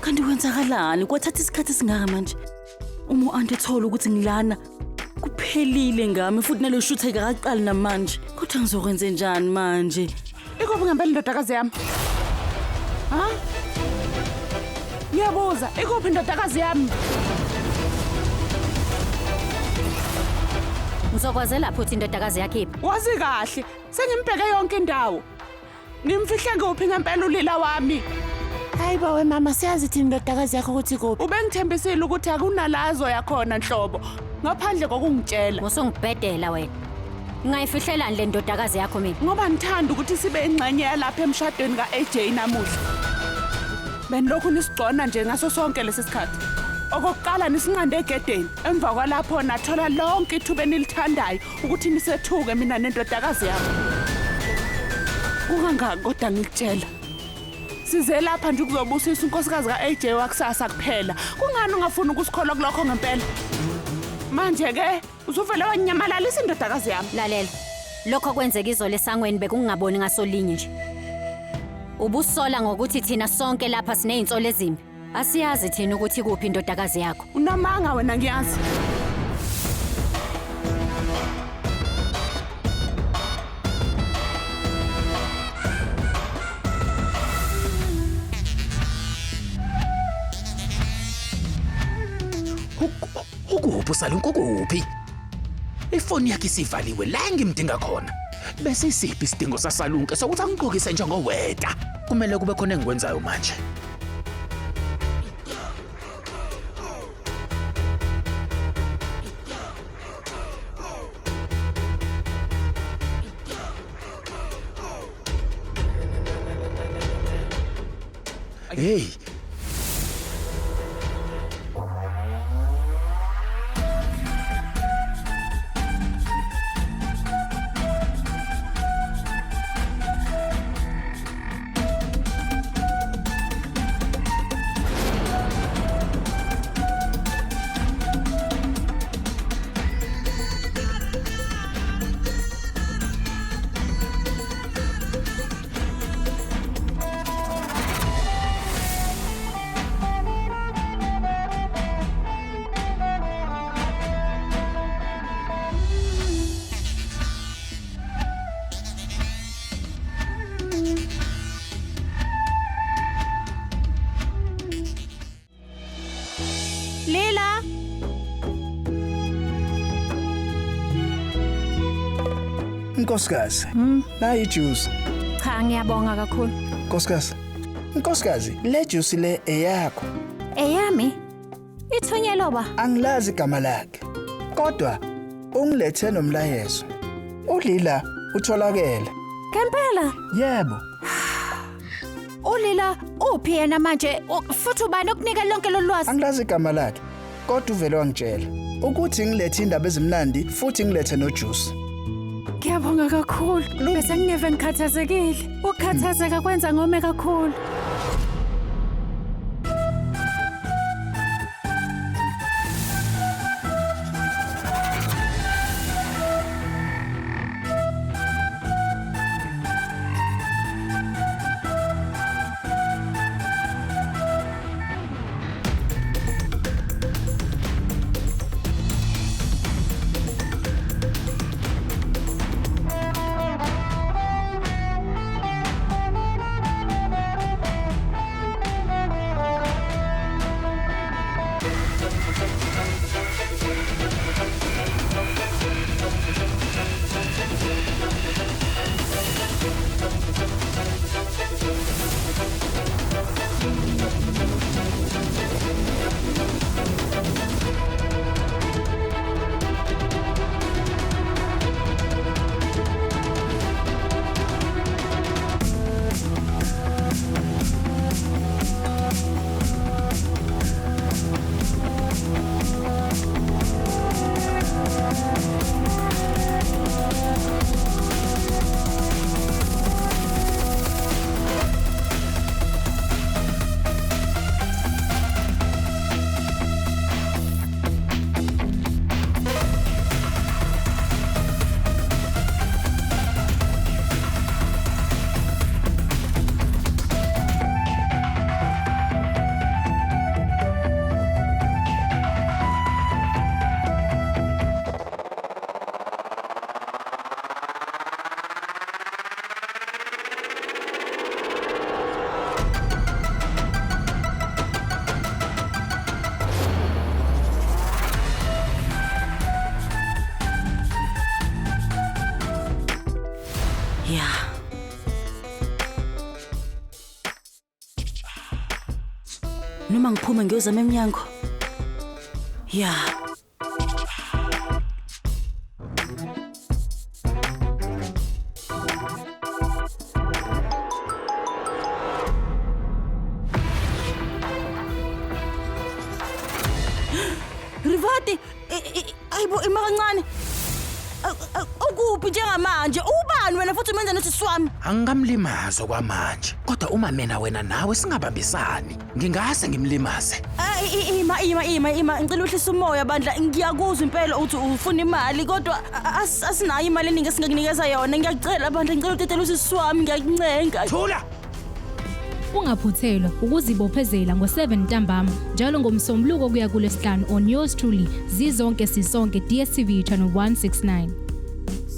Kanti kwenzakalani? Kwathatha isikhathi esingaka manje? Uma u-anti ethola ukuthi ngilana, kuphelile ngami futhi nalo shutha akaqali namanje. Kodwa ngizokwenze njani manje? Ikuphi ngempela indodakazi yami? Ha? Ngiyabuza, ikuphi indodakazi yami? Uzokwazela futhi indodakazi yakhe iphi? Wazi kahle, sengimbheke yonke indawo. Ngimfihle nguphi ngempela ulila wami? Hayi bawe mama, siyazi thina indodakazi yakho ukuthi kuphi. Ubengithembisile ukuthi akunalazo yakhona nhlobo, ngaphandle kokungitshela. Musungibhedela wena. Ngingayifihlelani le ndodakazi yakho mina? Ngoba ngithanda ukuthi sibe ingxenye yalapha emshadweni ka-AJ namuhla. Benilokhu nisigcona nje ngaso sonke lesi sikhathi. Okokuqala nisinqande egedeni, emva kwalapho nathola lonke ithuba enilithandayo ukuthi nisethuke mina nendodakazi yami. Kungangani kodwa ngikutshela. Size lapha nje ukuzobusisa unkosikazi ka-AJ wakusasa kuphela. Kungani ungafuni ukusikholwa kulokho ngempela? Manje ke uzuvele wanyamalalisa indodakazi yami. Lalela. Lokho kwenzeka izolo esangweni bekungaboni ngasolinye nje. Ubusola ngokuthi thina sonke lapha sinezinsolo ezimbi. Asiyazi thina ukuthi kuphi indodakazi yakho. Unamanga wena ngiyazi. Ukuphi usalunku kuphi? Ifoni yakhe isivaliwe la ngimdinga khona. Bese isiphi isidingo sasalunke sokuthi angigqokise njengoweta? Kumele kube khona engikwenzayo manje. Hey. Lila. Nkosikazi, nayi ijuice. Cha ngiyabonga kakhulu. Nkosikazi. Nkosikazi, le juice le eyakho. Eyami? Ithunyelwa ba? Angilazi igama lakhe. Kodwa ungilethe nomlayezo. Ulila utholakele. Ngempela? Yebo. Ulila uphi yena manje? Futhi ubani okunika lonke lolwazi? Angilazi igama lakhe. Kodwa uvele wangitshela ukuthi ngilethe indaba ezimnandi futhi ngilethe nojuice. Ngiyabonga kakhulu. Bese ngingeve ngikhathazekile. Ukukhathazeka kwenza ngome kakhulu. Noma ngiphume ngiyozama eminyango. Ya. Rivati, ayibo imakancane. Ukuphi njengamanje? Ubani wena futhi umenza nosisi wami? Angamlimazo kwamanje. Kodwa uma mina wena nawe singabambisani, ngingase ngimlimaze. Ima, ngicela uhlisa umoya bandla. Ngiyakuzwa impela uthi ufuna imali kodwa asinayo imali eningi esingakunikeza yona. Ngiyacela bandla, ngicela utetele usisi wami, ngiyakuncenga. Thula! Ungaphuthelwa ukuzibophezela ngo7 ntambama njalo ngomsombuluko kuya kuLesihlanu on yours truly zizonke sisonke DStv channel 169.